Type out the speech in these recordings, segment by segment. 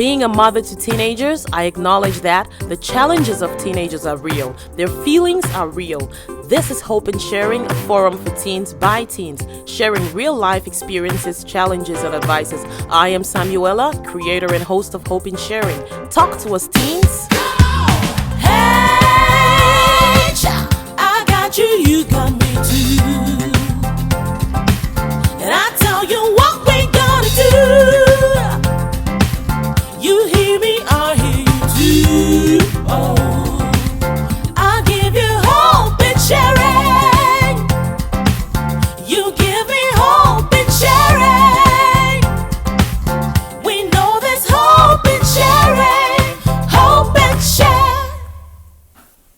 Being a mother to teenagers, I acknowledge that the challenges of teenagers are real. Their feelings are real. This is Hope in Sharing, a forum for teens by teens, sharing real-life experiences, challenges, and advices. I am Samuela, creator and host of Hope in Sharing. Talk to us, teens. Hey, I got you, you got me too. And I tell you what we gonna do. You hear me, I hear you too. Oh, I give you hope and sharing. You give me hope and sharing. We know there's hope and sharing. Hope and share.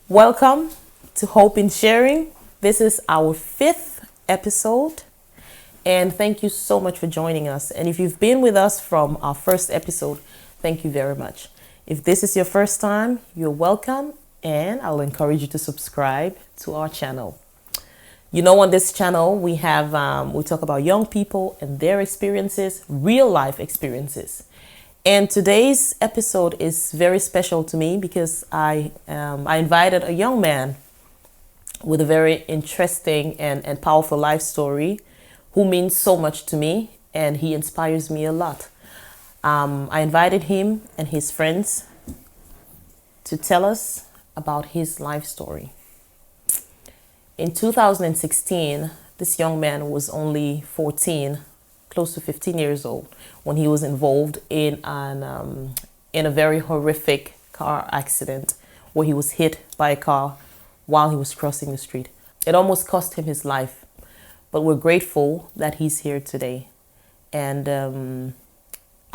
Welcome to Hope in Sharing. This is our 5th episode. And thank you so much for joining us. And if you've been with us from our first episode, thank you very much. If this is your first time, you're welcome. And I'll encourage you to subscribe to our channel. You know, on this channel, we talk about young people and their experiences, real life experiences. And today's episode is very special to me because I invited a young man with a very interesting and powerful life story who means so much to me, and he inspires me a lot. I invited him and his friends to tell us about his life story. In 2016, this young man was only 14, close to 15 years old, when he was involved in a very horrific car accident where he was hit by a car while he was crossing the street. It almost cost him his life, but we're grateful that he's here today. And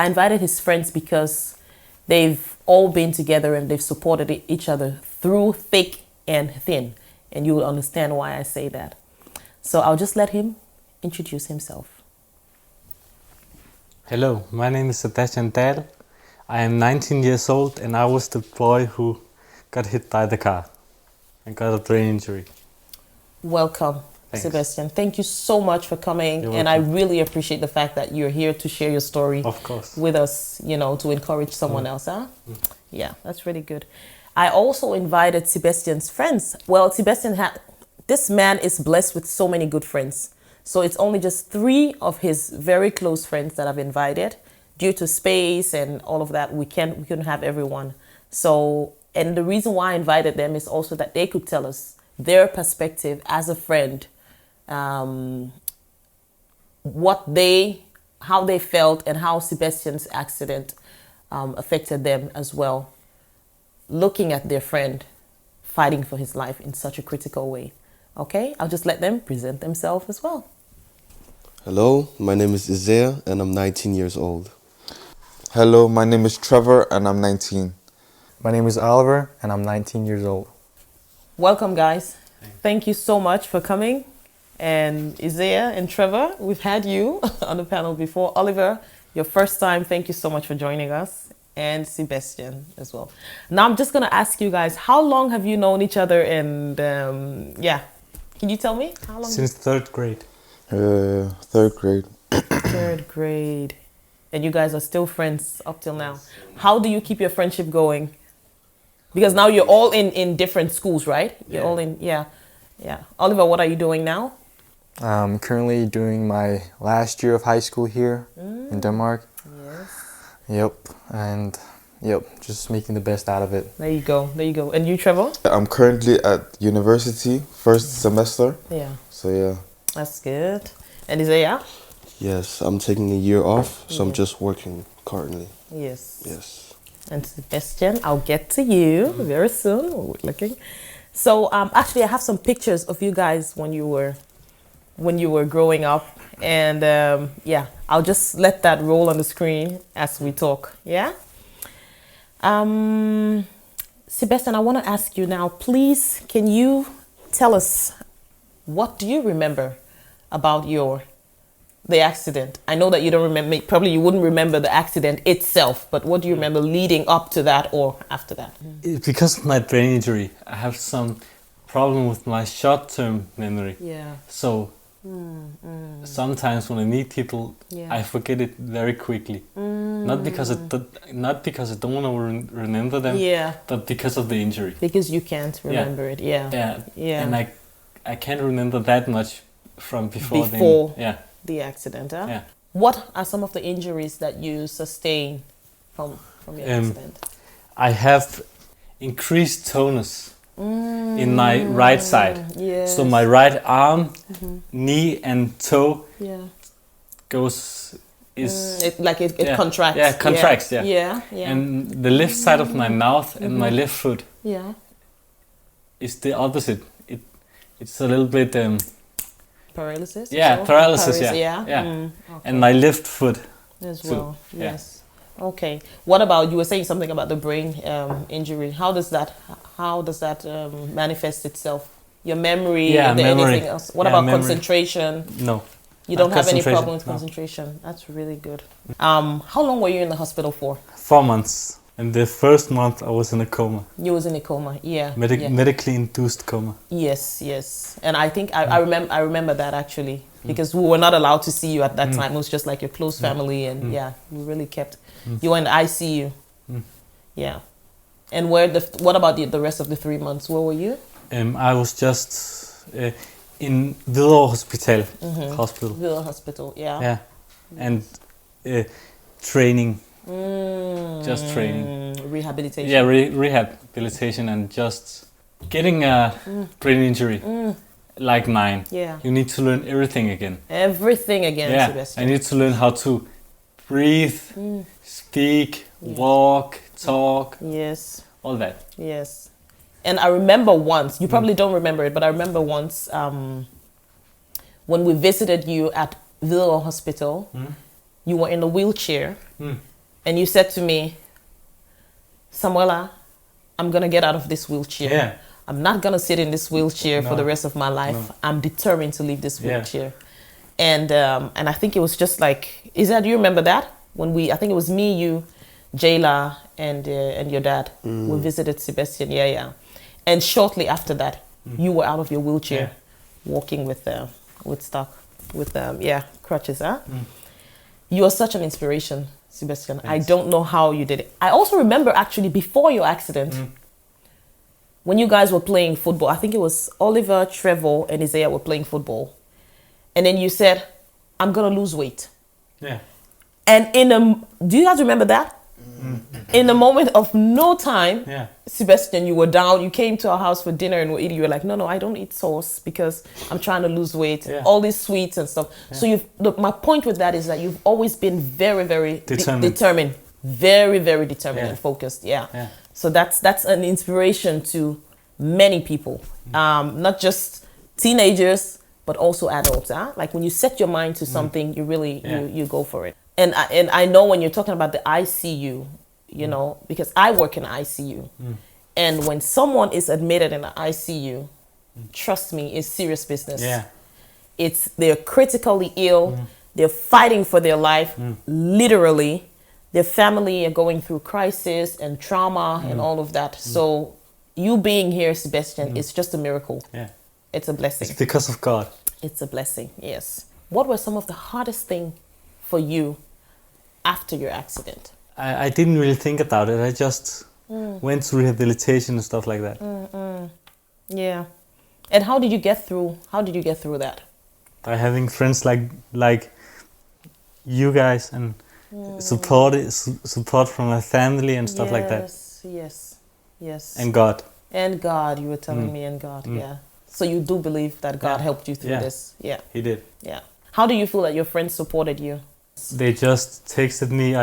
I invited his friends because they've all been together and they've supported each other through thick and thin. And you will understand why I say that. So I'll just let him introduce himself. Hello, my name is SebastianDahl. I am 19 years old and I was the boy who got hit by the car and got a brain injury. Welcome, Thanks. Sebastian. Thank you so much for coming. You're And I welcome. really appreciate the fact that you're here to share your story Of course. with us, to encourage someone else. Huh? Yeah, that's really good. I also invited Sebastian's friends. Well, this man is blessed with so many good friends. So it's only just 3 of his very close friends that I've invited. Due to space and all of that, we couldn't have everyone. So, and the reason why I invited them is also that they could tell us their perspective as a friend, how they felt and how Sebastian's accident affected them as well, looking at their friend fighting for his life in such a critical way. Okay, I'll just let them present themselves as well. Hello, my name is Isaiah and I'm 19 years old. Hello, my name is Trevor and I'm 19. My name is Oliver and I'm 19 years old. Welcome, guys. Thank you so much for coming. And Isaiah and Trevor, we've had you on the panel before. Oliver, your first time. Thank you so much for joining us. And Sebastian as well. Now I'm just going to ask you guys, how long have you known each other? And can you tell me how long? Since 3rd grade. 3rd grade. 3rd grade. And you guys are still friends up till now. How do you keep your friendship going? Because now you're all in different schools, right? You're all in, yeah. Oliver, what are you doing now? I'm currently doing my last year of high school here in Denmark. Yes. Just making the best out of it. There you go. And you, Trevor? I'm currently at university, 1st semester. Yeah. So yeah. That's good. And Isaiah? Yes, I'm taking a year off, so I'm just working currently. Yes. Yes. And Sebastian, I'll get to you very soon. We're looking. So actually, I have some pictures of you guys when you were growing up, and I'll just let that roll on the screen as we talk. Yeah. Sebastian, I want to ask you now, please, can you tell us what do you remember about the accident? I know that you don't remember, probably you wouldn't remember the accident itself, but what do you remember leading up to that or after that? Because of my brain injury, I have some problem with my short-term memory. Yeah. So Sometimes when I meet people, Yeah. I forget it very quickly. Not because I don't want to remember them, Yeah. but because of the injury. Because you can't remember it. Yeah. Yeah. And I can't remember that much from before. Before. Yeah. The accident, huh? Yeah. What are some of the injuries that you sustain from your accident? I have increased tonus in my right side. Yes. So my right arm, knee and toe it contracts. Yeah, contracts, yeah. Yeah, yeah. And the left side of my mouth and my left foot Yeah. is the opposite. It's a little bit Paralysis? yeah, So? paralysis, yeah. Yeah. Okay. Okay. And my left foot As too. well. Yeah. Yes. Okay. What about, you were saying something about the brain injury. How does that manifest itself? Your memory? Yeah, Is there memory. anything else? What Yeah, about memory. concentration? No. You Not don't have any concentration, problem with no. concentration. That's really good. How long were you in the hospital for? 4 months. And the first month I was in a coma. You was in a coma. Yeah. yeah. Medically induced coma. Yes, yes. And I think I remember that actually, because we were not allowed to see you at that time. It was just like your close family, and yeah, we really kept you were in the ICU. Yeah. And what about the rest of the 3 months? Where were you? I was just in Hvidovre Hospital. Villa Hospital. Yeah. Yeah. And training. Just training. Rehabilitation. Yeah, rehabilitation and just getting a brain injury like mine. Yeah. You need to learn everything again. Everything again, Yeah, Sebastian. I need to learn how to breathe, speak, walk, talk, Yes. all that. Yes. And I remember once, you probably don't remember it, but I remember once when we visited you at Hvidovre Hospital, you were in a wheelchair, and you said to me, Samuela, I'm going to get out of this wheelchair. Yeah. I'm not going to sit in this wheelchair for No. the rest of my life. No. I'm determined to leave this Yeah. wheelchair. And I think it was just like, do you remember that? I think it was me, you, Jayla, and your dad. We visited Sebastian, yeah. And shortly after that, you were out of your wheelchair, walking with crutches, huh? You are such an inspiration, Sebastian. Thanks. I don't know how you did it. I also remember actually before your accident, when you guys were playing football, I think it was Oliver, Trevor, and Isaiah were playing football. And then you said, I'm going to lose weight. Yeah. And do you guys remember that? In a moment of no time, Yeah. Sebastian, you were down, you came to our house for dinner and we're eating. You were like, no, I don't eat sauce because I'm trying to lose weight. Yeah. All these sweets and stuff. So my point with that is that you've always been very, very determined. Very, very determined and focused. Yeah. So that's an inspiration to many people. Not just teenagers, but also adults. Huh? Like when you set your mind to something, you really, you go for it. And I know when you're talking about the ICU, you know, because I work in ICU. And when someone is admitted in the ICU, trust me, it's serious business. Yeah. They're critically ill. They're fighting for their life, literally. Their family are going through crisis and trauma and all of that. So you being here, Sebastian, is just a miracle. Yeah. It's a blessing. It's because of God. It's a blessing, yes. What were some of the hardest things for you after your accident? I didn't really think about it. I just went to rehabilitation and stuff like that. Yeah. And how did you get through that? By having friends like you guys and support from my family and stuff like that. Yes. And God. And God, you were telling me, and God, yeah. So you do believe that God helped you through this? Yeah. He did. Yeah. How do you feel that your friends supported you? They just texted me,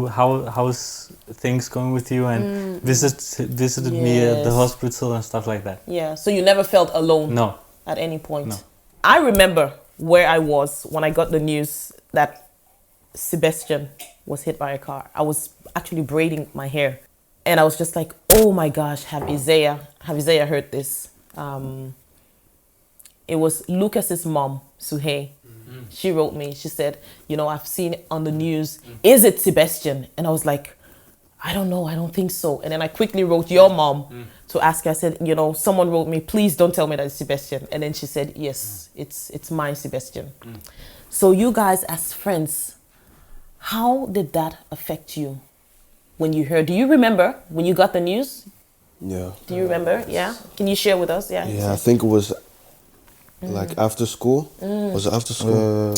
how's things going with you, and visited me at the hospital and stuff like that. Yeah, so you never felt alone? No. At any point? No. I remember where I was when I got the news that Sebastian was hit by a car. I was actually braiding my hair, and I was just like, oh my gosh, have Isaiah heard this? It was Lucas's mom, Suhei. She wrote me. She said, I've seen it on the news. Is it Sebastian? And I was like, I don't know, I don't think so. And then I quickly wrote your mom to ask her. I said, you know, someone wrote me, please don't tell me that it's Sebastian. And then she said, yes, it's my Sebastian. So you guys as friends, how did that affect you when you heard? Do you remember when you got the news? Yeah. Do you remember? Yeah. Can you share with us? Yeah. Yeah, I think it was like after school. Was it after school?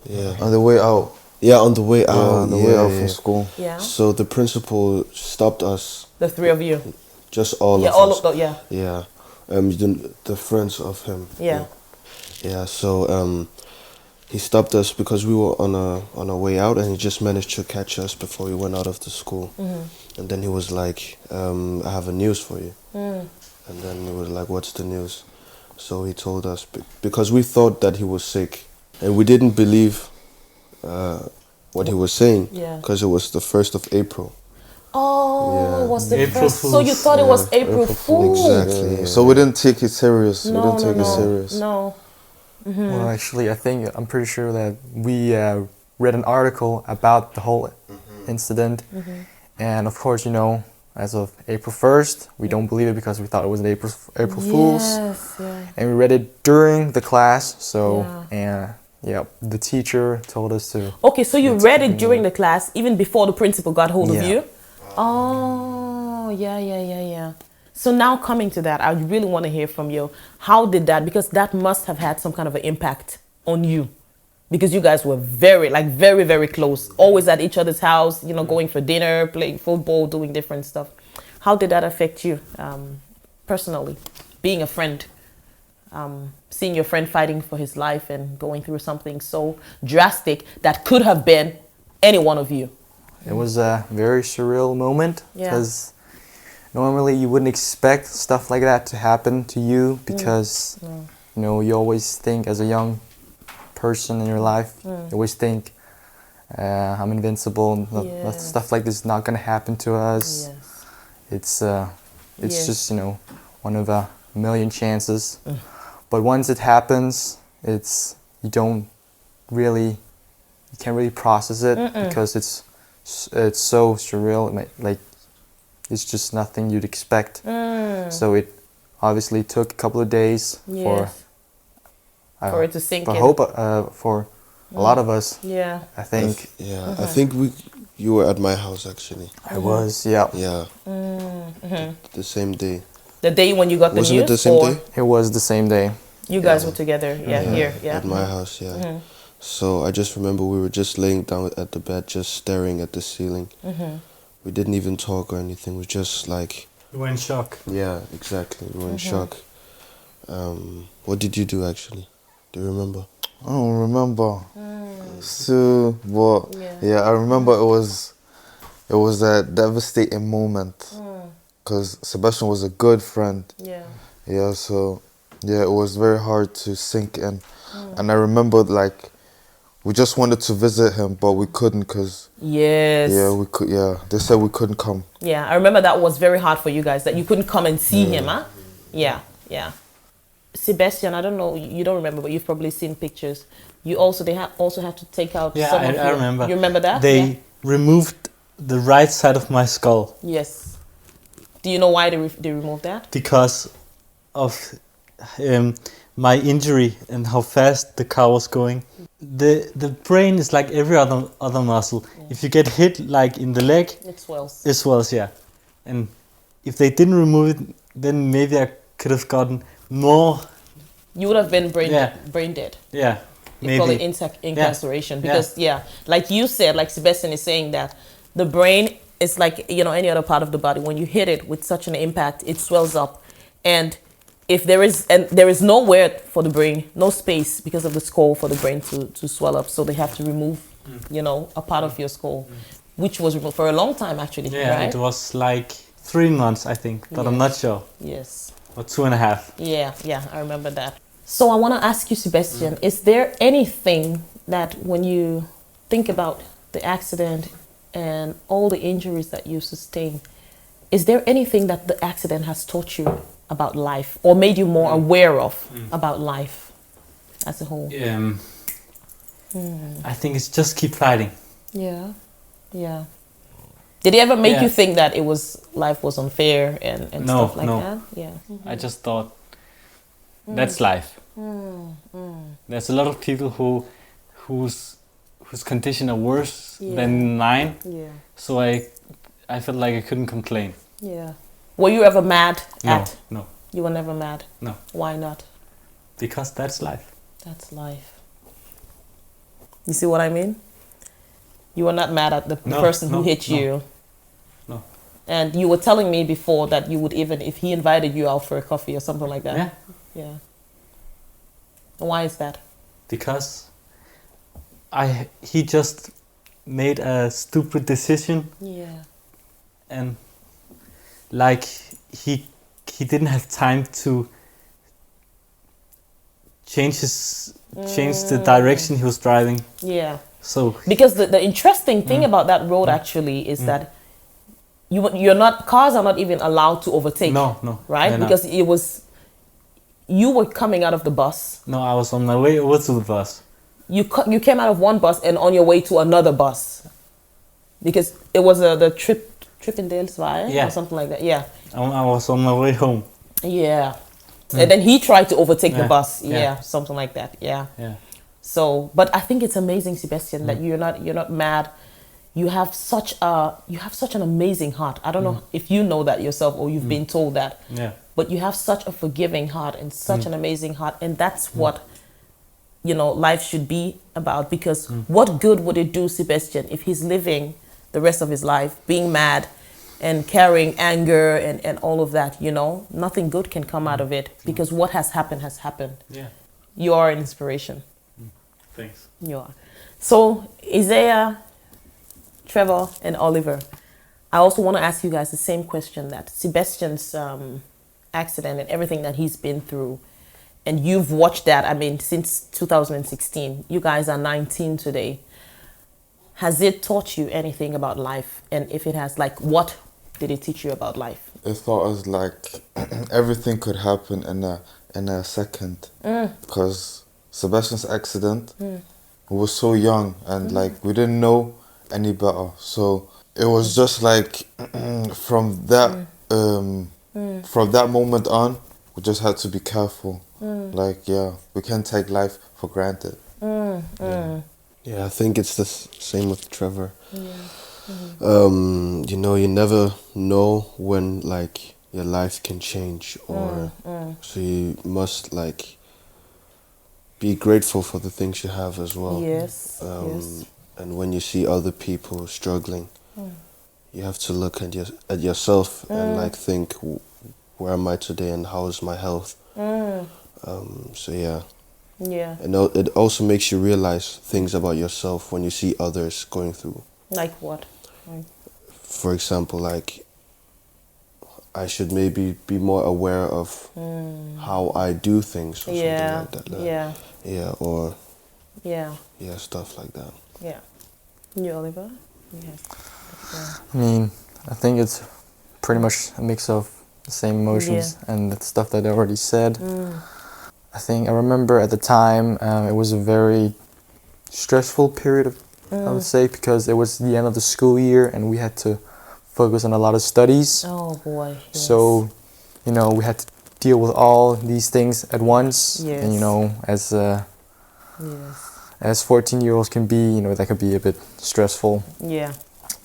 Yeah. On the way out. Yeah, on the way out. On the way out from school. Yeah. So the principal stopped us, The three of you. just all Yeah, of all us. of the, yeah. Yeah. The friends of him. Yeah. Yeah. So he stopped us because we were on our way out, and he just managed to catch us before we went out of the school. And then he was like, "I have a news for you." And then we were like, "What's the news?" So he told us because we thought that he was sick, and we didn't believe what he was saying, Yeah. because it was the 1st of April. Oh, Yeah. it was the April first. So you Fools. thought it was Yeah, April Fool? Exactly. Yeah. So we didn't take it serious. No, we didn't no, take no. it serious. No. Well, actually, I'm pretty sure that we read an article about the whole incident, and of course, you know, as of April 1st, we don't believe it because we thought it was an April Fool's, Yes, yeah. and we read it during the class. So, and yeah, the teacher told us to. Okay, so you read it during the class, even before the principal got hold of Yeah. you? Oh, yeah. So now coming to that, I really want to hear from you. How did that, because that must have had some kind of an impact on you. Because you guys were very, very close. Always at each other's house, you know, going for dinner, playing football, doing different stuff. How did that affect you personally? Being a friend, seeing your friend fighting for his life and going through something so drastic that could have been any one of you. It was a very surreal moment Yeah. because normally you wouldn't expect stuff like that to happen to you because you know, you always think as a young person in your life, you always think I'm invincible and Yes. stuff like this is not gonna happen to us. Yes. It's Yes. just, you know, one of a million chances. But once it happens, you can't really process it because it's so surreal. It's just nothing you'd expect. So it obviously took a couple of days for it to sink for in. hope for a lot of us. Yeah. I think I think you were at my house actually. I was. Yeah, Yeah. The same day. The day when you got the Wasn't news? it the same or day? it was the same day. You guys were together, here, yeah. At my house, yeah. So I just remember we were just laying down at the bed, just staring at the ceiling. We didn't even talk or anything. We just like... We were in shock. Yeah, exactly. We were in shock. What did you do actually? Do you remember? I don't remember. So, but yeah, I remember it was a devastating moment because Sebastian was a good friend. Yeah. Yeah, so yeah, it was very hard to sink in, and I remember like we just wanted to visit him, but we couldn't because Yes. they said we couldn't come. Yeah, I remember that was very hard for you guys, that you couldn't come and see him, huh? Yeah. Sebastian, I don't know, you don't remember, but you've probably seen pictures. They also have to take out some of I remember. You remember that? They removed the right side of my skull Yes. Do you know why they removed that? because of my injury and how fast the car was going. The brain is like every other muscle. If you get hit like in the leg, It swells. it swells, yeah. And if they didn't remove it, then maybe I could have gotten more. You would have been brain dead. Yeah, They call it maybe. incarceration because like you said, like Sebastian is saying, that the brain is like, you know, any other part of the body. When you hit it with such an impact, it swells up, and if there is nowhere for the brain, no space because of the skull for the brain to swell up, so they have to remove, you know, a part of your skull, which was removed for a long time actually. Yeah, right? it was like 3 months, I think, but I'm not sure. Yes. Or 2.5. Yeah, I remember that. So I want to ask you, Sebastian, is there anything that when you think about the accident and all the injuries that you sustained, is there anything that the accident has taught you about life or made you more aware of about life as a whole? I think it's just keep fighting. Yeah. Did he ever make Yeah. you think that life was unfair and No, stuff like no. that? Yeah. I just thought that's life. There's a lot of people whose condition are worse than mine. Yeah. So I felt like I couldn't complain. Yeah. Were you ever mad at? No, You were never mad. no, Why not? because that's life. That's life. You see what I mean? You were not mad at the No, person who no, hit no. you. No. And you were telling me before that you would even, if he invited you out for a coffee or something like that. Yeah, Yeah. And why is that? because he just made a stupid decision, Yeah. and like he didn't have time to change the direction he was driving. Yeah. So Because the interesting thing about that road actually is that cars are not even allowed to overtake. no, Right? they're not. Because you were coming out of the bus. No, I was on my way over to the bus. You came out of one bus and on your way to another bus. Because it was the Trippendalsvej Yeah. or something like that. Yeah. I was on my way home. Yeah. And then he tried to overtake the Yeah. bus. Yeah. Yeah, something like that. Yeah. Yeah. So, but I think it's amazing, Sebastian, that you're not mad. You have such an amazing heart. I don't know if you know that yourself or you've been told that, Yeah. but you have such a forgiving heart and such an amazing heart, and that's what life should be about. Because what good would it do Sebastian if he's living the rest of his life being mad and carrying anger and all of that? Nothing good can come out of it, because what has happened has happened. Yeah. You are an inspiration. Thanks. You are. So Isaiah, Trevor, and Oliver, I also want to ask you guys the same question, that Sebastian's accident and everything that he's been through, and you've watched that, I mean, since 2016. You guys are 19 today. Has it taught you anything about life? And if it has, like, what did it teach you about life? It taught us like everything could happen in a second. Because Sebastian's accident, we were so young and like we didn't know any better. So it was just like from that moment on, we just had to be careful. Like we can't take life for granted. Yeah, I think it's the same with Trevor. You never know when like your life can change, or so you must like be grateful for the things you have as well. Yes. Yes. And when you see other people struggling, you have to look at yourself and like think, where am I today and how is my health? So yeah. Yeah. And it also makes you realize things about yourself when you see others going through. Like what? Like, For example, like I should maybe be more aware of how I do things or yeah. something like that. Like, Yeah. Yeah, or Yeah. stuff like that. Yeah. You, Oliver? Yeah. I mean, I think it's pretty much a mix of the same emotions and the stuff that I already said. I think I remember at the time it was a very stressful period of, I would say, because it was the end of the school year and we had to focus on a lot of studies. Oh boy. Yes. So, we had to deal with all these things at once. Yes. And Yes. as 14-year-olds can be, that could be a bit stressful. Yeah.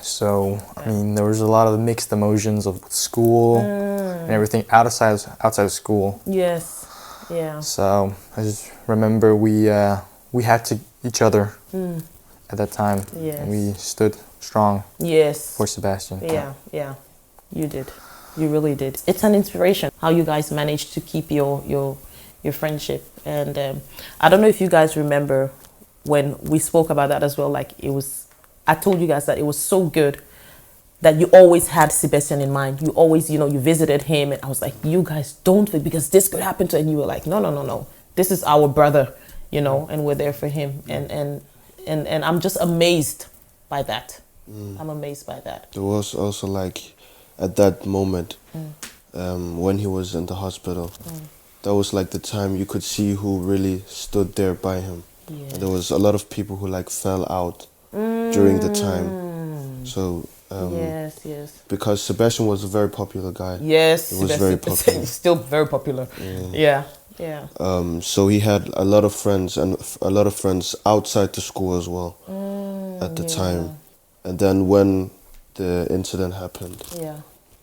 So, I mean, there was a lot of mixed emotions of school and everything outside of school. Yes. Yeah. So I just remember we had to each other at that time. Yes. And we stood strong Yes. for Sebastian. Yeah. Yeah. You did. You really did. It's an inspiration how you guys managed to keep your friendship. And I don't know if you guys remember when we spoke about that as well. Like I told you guys that it was so good that you always had Sebastian in mind. You always, you visited him, and I was like, you guys don't, because this could happen to, and you were like, no. This is our brother, and we're there for him. And I'm just amazed by that. I'm amazed by that. There was also like, at that moment, when he was in the hospital, that was like the time you could see who really stood there by him. Yeah. And there was a lot of people who like fell out during the time. So Yes. because Sebastian was a very popular guy. Yes, He was very popular. He's still very popular. Yeah. So he had a lot of friends and a lot of friends outside the school as well at the time. And then when the incident happened, Yeah.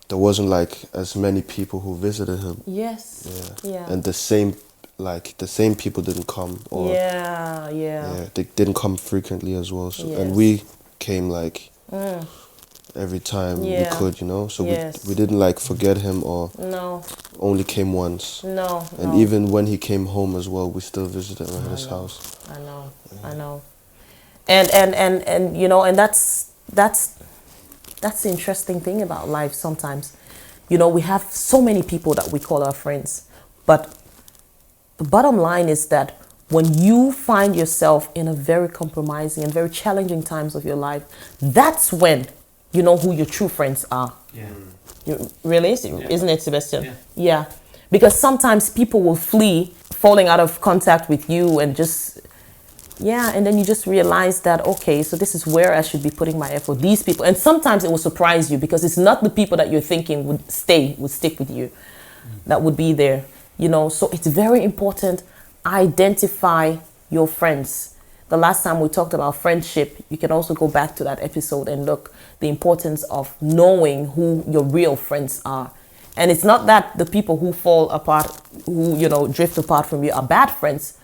there wasn't like as many people who visited him. Yes. Yeah. And the same people didn't come, or they didn't come frequently as well. So, and Yes. we came like every time we could, So we didn't like forget him or only came once. And even when he came home as well, we still visited him at his house. I know. And and that's the interesting thing about life sometimes. We have so many people that we call our friends, but the bottom line is that when you find yourself in a very compromising and very challenging times of your life, that's when you know who your true friends are. Really? Isn't it, Sebastian? Yeah. Because sometimes people will flee, falling out of contact with you and just, and then you just realize that, okay, so this is where I should be putting my effort. These people, and sometimes it will surprise you because it's not the people that you're thinking would stick with you, that would be there. So it's very important. Identify your friends. The last time we talked about friendship, you can also go back to that episode and look the importance of knowing who your real friends are. And it's not that the people who fall apart, who, drift apart from you are bad friends,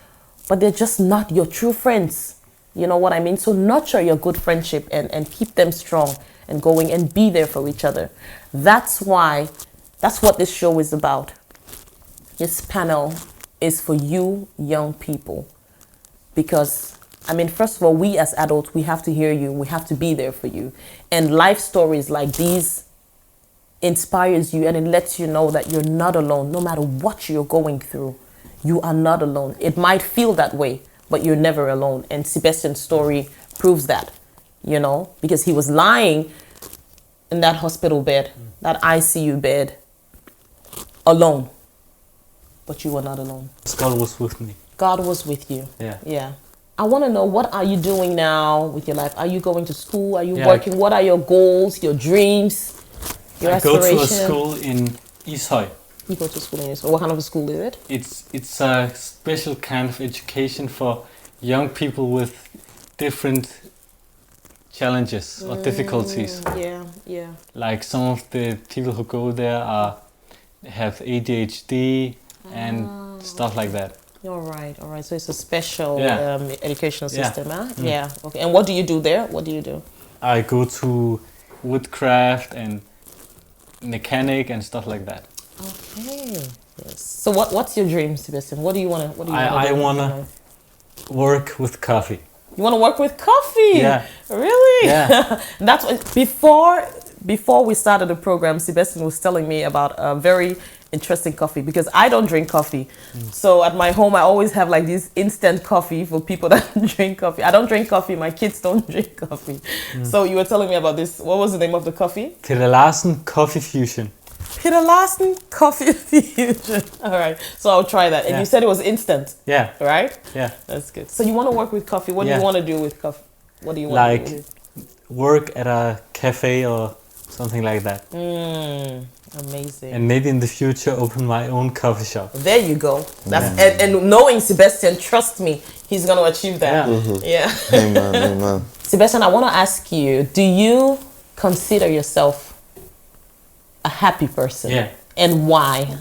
but they're just not your true friends. You know what I mean? So nurture your good friendship and keep them strong and going and be there for each other. That's what this show is about. This panel is for you young people, because first of all, we as adults, we have to hear you, we have to be there for you, and life stories like these inspires you and it lets you know that you're not alone. No matter what you're going through, you are not alone. It might feel that way, but you're never alone. And Sebastian's story proves that, because he was lying in that hospital bed, that ICU bed, alone. But you were not alone. God was with me. God was with you. Yeah. I want to know, what are you doing now with your life? Are you going to school? Are you working? What are your goals, your dreams, your aspirations? I go to a school in Ishøy. You go to school in Ishøy. What kind of a school is it? It's a special kind of education for young people with different challenges or difficulties. Yeah. Like some of the people who go there have ADHD and stuff like that. All right. So it's a special educational system, huh? Yeah. Okay. And what do you do there? What do you do? I go to woodcraft and mechanic and stuff like that. Okay. Yes. So what's your dream, Sebastian? What do you want to? I wanna work with coffee. You want to work with coffee? Yeah. Really? Yeah. That's what, before we started the program, Sebastian was telling me about a very interesting coffee, because I don't drink coffee. So at my home, I always have like this instant coffee for people that drink coffee. I don't drink coffee. My kids don't drink coffee. So you were telling me about this. What was the name of the coffee? Peter Larsen Coffee Fusion. Peter Larsen Coffee Fusion. All right. So I'll try that. And you said it was instant. Yeah. Right? Yeah. That's good. So you want to work with coffee. What do you want to do with coffee? What do you want to do with it? Work at a cafe or something like that. Amazing. And maybe in the future open my own coffee shop. There you go. That's and knowing Sebastian, trust me, he's going to achieve that. Yeah. Amen. Sebastian, I want to ask you, do you consider yourself a happy person? Yeah. And why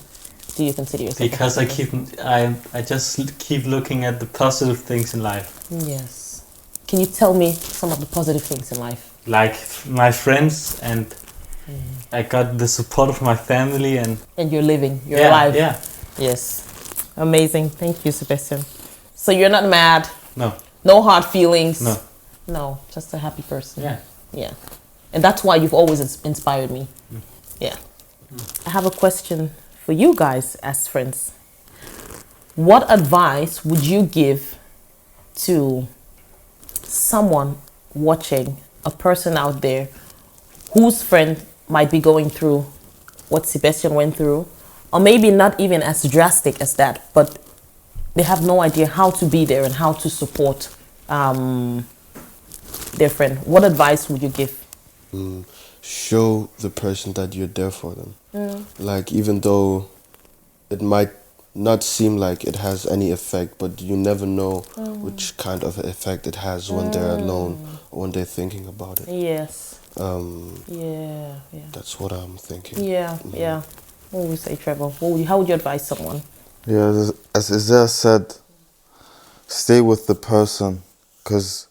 do you consider yourself because a happy person? I just keep looking at the positive things in life. Yes. Can you tell me some of the positive things in life? Like my friends, and I got the support of my family, and you're living, you're alive. Yeah. Yes. Amazing. Thank you, Sebastian. So you're not mad? No. No hard feelings? No. No, just a happy person. Yeah. Yeah. And that's why you've always inspired me. Yeah. I have a question for you guys as friends. What advice would you give to someone watching, a person out there whose friend might be going through what Sebastian went through, or maybe not even as drastic as that, but they have no idea how to be there and how to support their friend? What advice would you give? show the person that you're there for them. Like, even though it might not seem like it has any effect, but you never know which kind of effect it has when they're alone or when they're thinking about it. Yes. Um, Yeah. that's what I'm thinking. Yeah. What would you say, Trevor? How would you advise someone? Yeah, as Isaiah said, stay with the person, because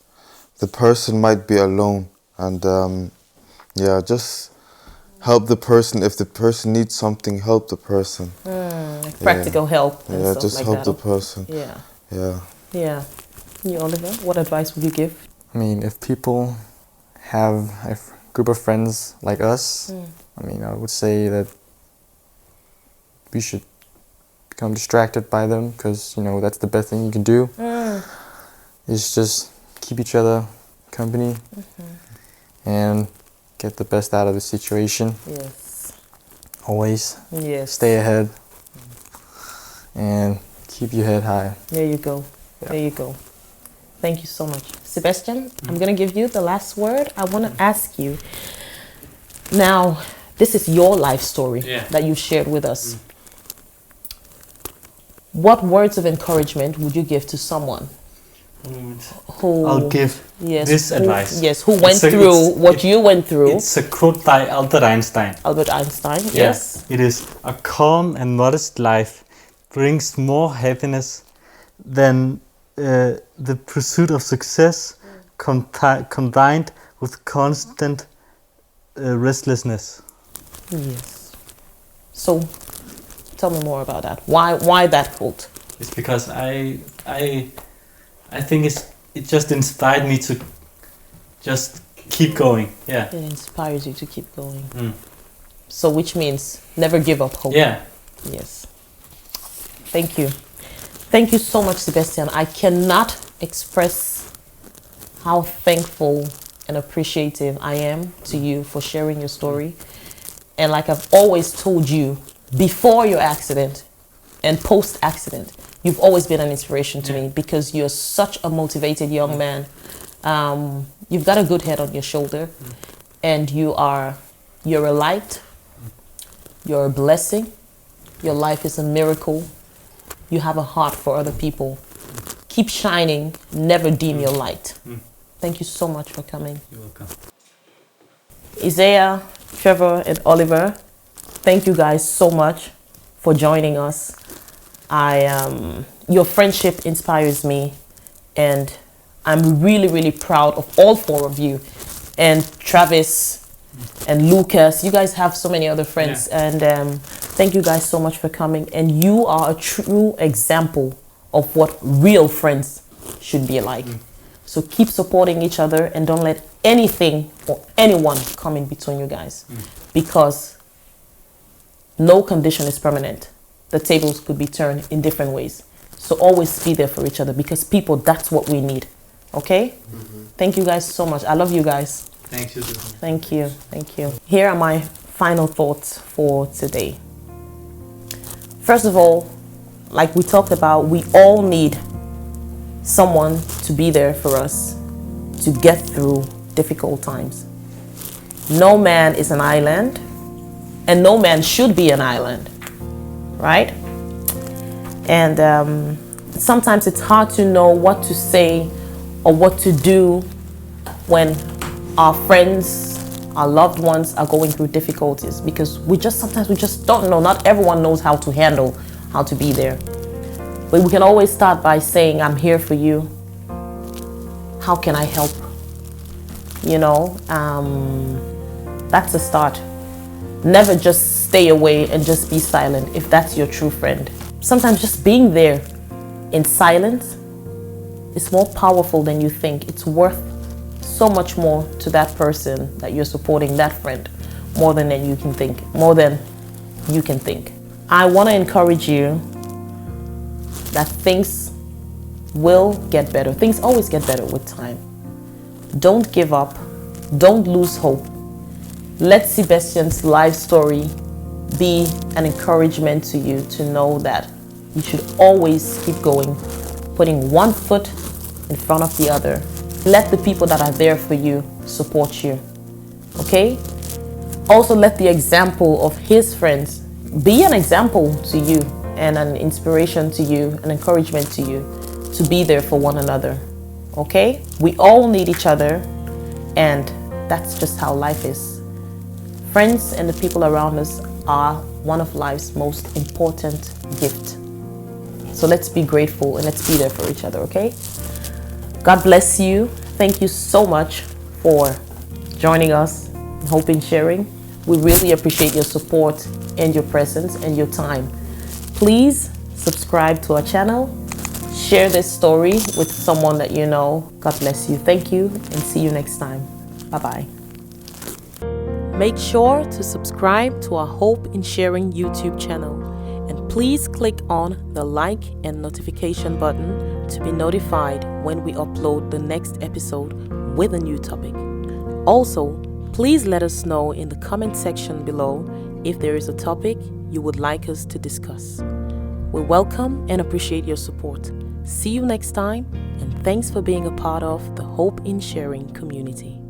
the person might be alone, and yeah, just help the person. If the person needs something, help the person. Like practical help and Yeah, stuff just like help that. the person. Yeah. Yeah. You, Oliver, what advice would you give? I mean, if people have a group of friends like us, I mean, I would say that we should become distracted by them, because, you know, that's the best thing you can do. Is just keep each other company and get the best out of the situation. Yes. Always Yes. stay ahead and keep your head high. There you go. Yeah. There you go. Thank you so much. Sebastian, I'm going to give you the last word. I want to ask you, now, this is your life story that you shared with us. What words of encouragement would you give to someone who... I'll give this advice. Yes, who went through what you went through. It's a quote by Albert Einstein. Albert Einstein, yes. It is, a calm and modest life brings more happiness than the pursuit of success combined with constant restlessness. Yes. So, tell me more about that. Why that quote? It's because I think it just inspired me to just keep going. Yeah. It inspires you to keep going. So, which means never give up hope. Yeah. Yes. Thank you. Thank you so much, Sebastian. I cannot express how thankful and appreciative I am to you for sharing your story. And like I've always told you, before your accident and post-accident, you've always been an inspiration to me, because you're such a motivated young man. You've got a good head on your shoulder, and you're a light. You're a blessing. Your life is a miracle. You have a heart for other people. Keep shining. Never dim your light. Thank you so much for coming. You're welcome. Isaiah, Trevor, and Oliver, thank you guys so much for joining us. Your friendship inspires me, and I'm really, really proud of all four of you. And Travis and Lucas, you guys have so many other friends, and thank you guys so much for coming. And you are a true example of what real friends should be like. So keep supporting each other, and don't let anything or anyone come in between you guys, because no condition is permanent. The tables could be turned in different ways. So always be there for each other, because people, that's what we need. Okay? Thank you guys so much. I love you guys. Thanks, you too. Thank you. Thank you. Here are my final thoughts for today. First of all, like we talked about, we all need someone to be there for us to get through difficult times. No man is an island, and no man should be an island, right? And sometimes it's hard to know what to say or what to do when our friends, our loved ones are going through difficulties, because sometimes we just don't know. Not everyone knows how to handle, how to be there. But we can always start by saying, I'm here for you. How can I help? You know, that's a start. Never just stay away and just be silent if that's your true friend. Sometimes just being there in silence is more powerful than you think. It's worth so much more to that person that you're supporting, that friend, more than you can think. I want to encourage you that things will get better. Things always get better with time. Don't give up. Don't lose hope. Let Sebastian's life story be an encouragement to you to know that you should always keep going, putting one foot in front of the other. Let the people that are there for you support you. Okay? Also, let the example of his friends be an example to you and an inspiration to you, an encouragement to you to be there for one another. Okay? We all need each other, and that's just how life is. Friends and the people around us are one of life's most important gifts. So let's be grateful and let's be there for each other, okay? God bless you. Thank you so much for joining us in Hope in Sharing. We really appreciate your support and your presence and your time. Please subscribe to our channel. Share this story with someone that you know. God bless you. Thank you and see you next time. Bye-bye. Make sure to subscribe to our Hope in Sharing YouTube channel. And please click on the like and notification button to be notified when we upload the next episode with a new topic. Also, please let us know in the comment section below if there is a topic you would like us to discuss. We welcome and appreciate your support. See you next time, and thanks for being a part of the Hope in Sharing community.